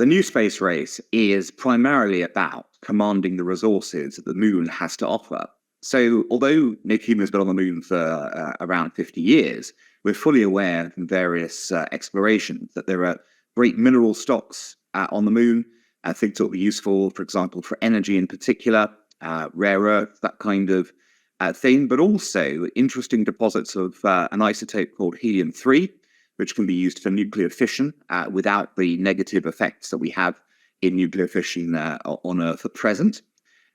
new space race is primarily about commanding the resources that the moon has to offer. So although human has been on the moon for around 50 years, we're fully aware from various explorations that there are great mineral stocks on the moon, things that will be useful, for example, for energy in particular, rare earth, that kind of thing, but also interesting deposits of an isotope called helium-3, which can be used for nuclear fission without the negative effects that we have in nuclear fission on Earth at present.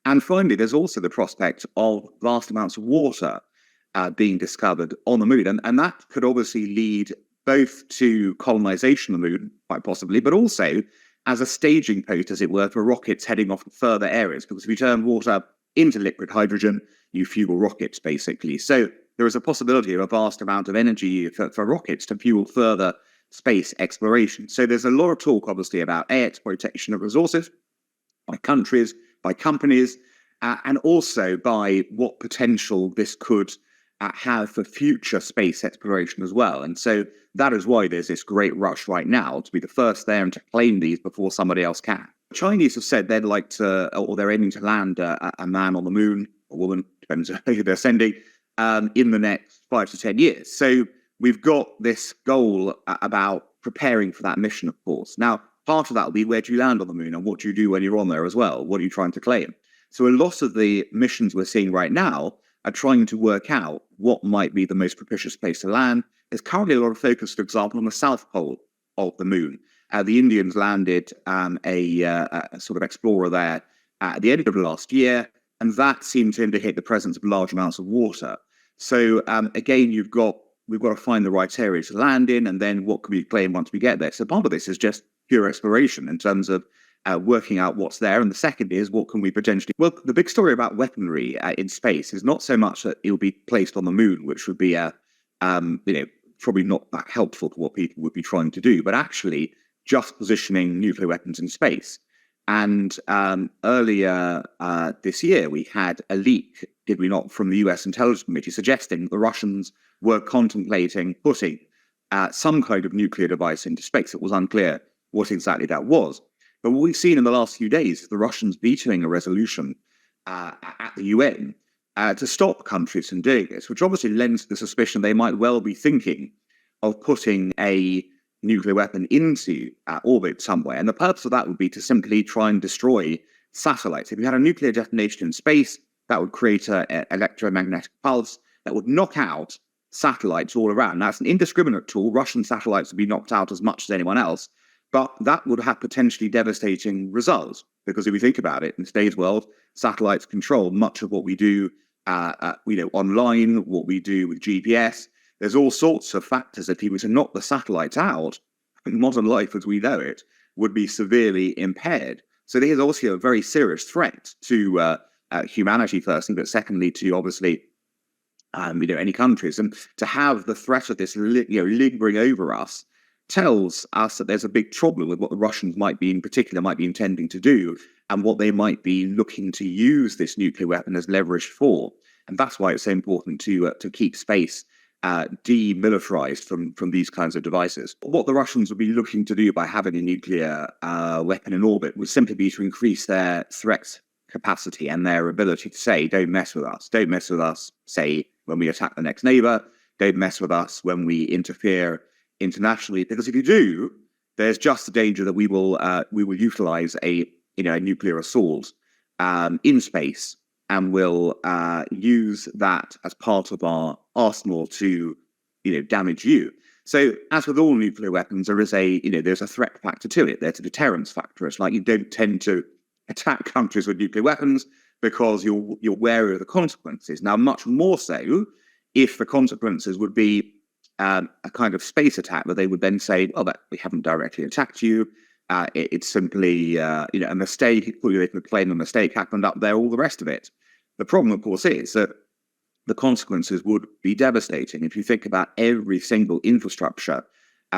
And finally, there's also the prospect of vast amounts of water being discovered on the moon. And that could obviously lead both to colonization of the moon, quite possibly, but also as a staging post, as it were, for rockets heading off to further areas. Because if you turn water into liquid hydrogen, you fuel rockets, basically. So there is a possibility of a vast amount of energy for rockets to fuel further space exploration. So there's a lot of talk, obviously, about exploitation of resources by countries, by companies, and also by what potential this could have for future space exploration as well. And so that is why there's this great rush right now to be the first there and to claim these before somebody else can. The Chinese have said they'd like to, or they're aiming to land a man on the moon, a woman, depends on who they're sending, in the next 5 to 10 years. So we've got this goal about preparing for that mission, of course. Now, part of that will be where do you land on the moon and what do you do when you're on there as well? What are you trying to claim? So a lot of the missions we're seeing right now are trying to work out what might be the most propitious place to land. There's currently a lot of focus, for example, on the south pole of the moon. The Indians landed a sort of explorer there at the end of last year, and that seemed to indicate the presence of large amounts of water. So again, we've got to find the right area to land in, and then what can we claim once we get there? So part of this is just pure exploration in terms of working out what's there. And the second is, what can we potentially... Well, the big story about weaponry in space is not so much that it'll be placed on the moon, which would be probably not that helpful to what people would be trying to do, but actually just positioning nuclear weapons in space. And earlier this year, we had a leak, did we not, from the US Intelligence Committee suggesting that the Russians were contemplating putting some kind of nuclear device into space. It was unclear what exactly that was. But what we've seen in the last few days is the Russians vetoing a resolution at the UN to stop countries from doing this, which obviously lends to the suspicion they might well be thinking of putting a nuclear weapon into orbit somewhere. And the purpose of that would be to simply try and destroy satellites. If you had a nuclear detonation in space, that would create an electromagnetic pulse that would knock out satellites all around. Now, it's an indiscriminate tool. Russian satellites would be knocked out as much as anyone else, but that would have potentially devastating results. Because if you think about it, in today's world, satellites control much of what we do online, what we do with GPS. There's all sorts of factors that if you were to knock the satellites out, modern life as we know it would be severely impaired. So there's obviously a very serious threat to humanity, firstly, but secondly to obviously any countries. And to have the threat of this lingering over us tells us that there's a big problem with what the Russians might be intending to do, and what they might be looking to use this nuclear weapon as leverage for. And that's why it's so important to keep space demilitarized from these kinds of devices. What the Russians would be looking to do by having a nuclear weapon in orbit would simply be to increase their threat capacity and their ability to say, don't mess with us. Don't mess with us, say, when we attack the next neighbor. Don't mess with us when we interfere internationally. Because if you do, there's just the danger that we will utilize a nuclear assault in space, and will use that as part of our arsenal to, damage you. So, as with all nuclear weapons, there is there's a threat factor to it. There's a deterrence factor. It's like you don't tend to attack countries with nuclear weapons because you're wary of the consequences. Now, much more so if the consequences would be a kind of space attack, where they would then say, "Well, that we haven't directly attacked you. It's simply, a mistake." They could claim a mistake happened up there, all the rest of it. The problem, of course, is that the consequences would be devastating. If you think about every single infrastructure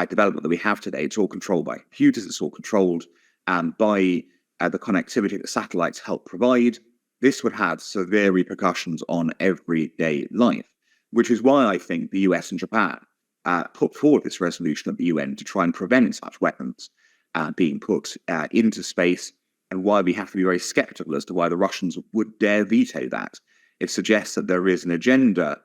development that we have today, it's all controlled by computers, it's all controlled by the connectivity that satellites help provide. This would have severe repercussions on everyday life, which is why I think the US and Japan put forward this resolution at the UN to try and prevent such weapons. being put into space, and why we have to be very skeptical as to why the Russians would dare veto that. It suggests that there is an agenda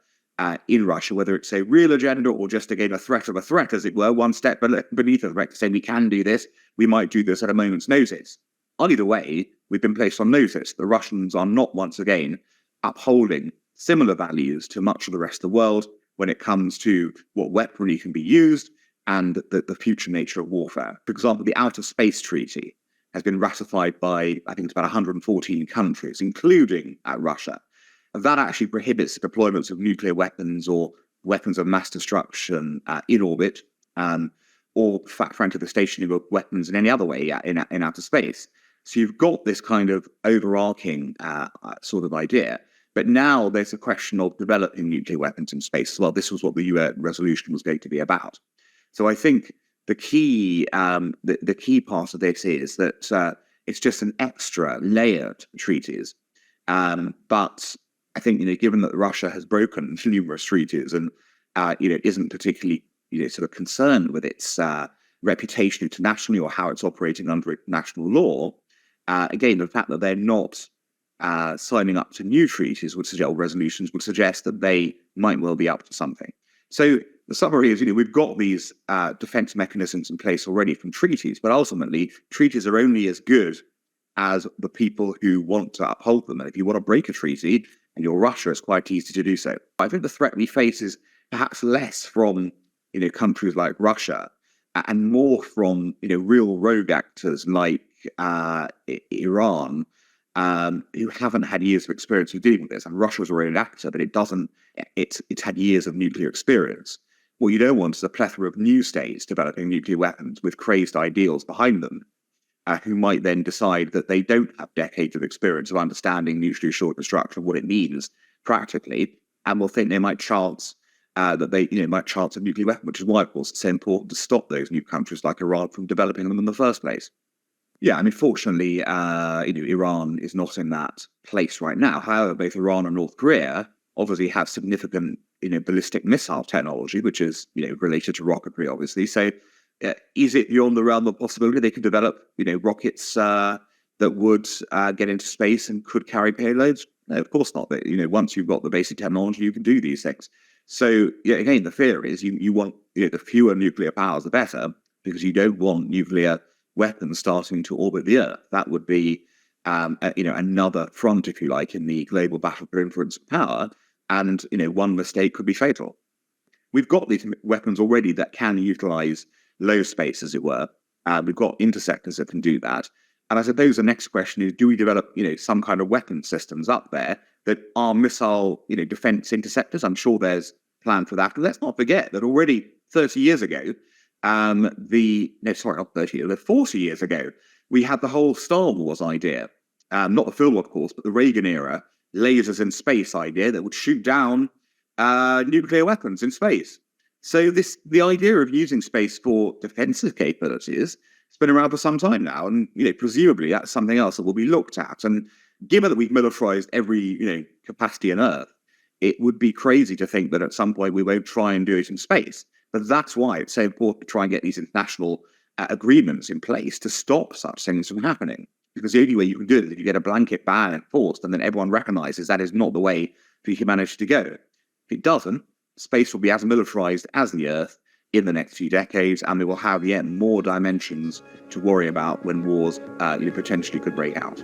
in Russia, whether it's a real agenda or just, again, a threat of a threat, as it were, one step beneath the threat, to say we can do this, we might do this at a moment's notice. Either way, we've been placed on notice. The Russians are not, once again, upholding similar values to much of the rest of the world when it comes to what weaponry can be used and the future nature of warfare. For example, the Outer Space Treaty has been ratified by, I think it's about 114 countries, including Russia. And that actually prohibits the deployments of nuclear weapons or weapons of mass destruction in orbit, or frankly the stationing of weapons in any other way in outer space. So you've got this kind of overarching sort of idea. But now there's a question of developing nuclear weapons in space as well. This was what the UN resolution was going to be about. So I think the key part of this is that it's just an extra layered treaties. But I think, given that Russia has broken numerous treaties and isn't particularly sort of concerned with its reputation internationally or how it's operating under international law, again, the fact that they're not signing up to new treaties would suggest, or resolutions would suggest, that they might well be up to something. So the summary is, we've got these defense mechanisms in place already from treaties, but ultimately treaties are only as good as the people who want to uphold them. And if you want to break a treaty and you're Russia, it's quite easy to do so. I think the threat we face is perhaps less from countries like Russia and more from real rogue actors like Iran, who haven't had years of experience of dealing with this. And Russia was already an actor, but it's had years of nuclear experience. What you don't want is a plethora of new states developing nuclear weapons with crazed ideals behind them, who might then decide that they don't have decades of experience of understanding nuclear short destruction, what it means practically, and will think they might chance that they might chance a nuclear weapon, which is why, of course, it's so important to stop those new countries like Iran from developing them in the first place. Yeah, I mean, fortunately, Iran is not in that place right now. However, both Iran and North Korea obviously have significant, ballistic missile technology, which is, related to rocketry, obviously. So, is it beyond the realm of possibility they could develop, rockets that would get into space and could carry payloads? No, of course not. But, once you've got the basic technology, you can do these things. So, again, the fear is you want the fewer nuclear powers, the better, because you don't want nuclear weapons starting to orbit the Earth. That would be, another front, if you like, in the global battle for influence and power. And, one mistake could be fatal. We've got these weapons already that can utilize low space, as it were. We've got interceptors that can do that. And I suppose the next question is, do we develop, some kind of weapon systems up there that are missile, defense interceptors? I'm sure there's a plan for that. But let's not forget that already 30 years ago, 40 years ago, we had the whole Star Wars idea. Not the film, of course, but the Reagan era lasers in space idea that would shoot down nuclear weapons in space. So the idea of using space for defensive capabilities has been around for some time now, and presumably that's something else that will be looked at. And given that we've militarized every capacity on Earth, it would be crazy to think that at some point we won't try and do it in space. But that's why it's so important to try and get these international agreements in place to stop such things from happening. Because the only way you can do it is if you get a blanket ban enforced, and then everyone recognizes that is not the way for humanity to go. If it doesn't, space will be as militarized as the Earth in the next few decades, and we will have yet more dimensions to worry about when wars potentially could break out.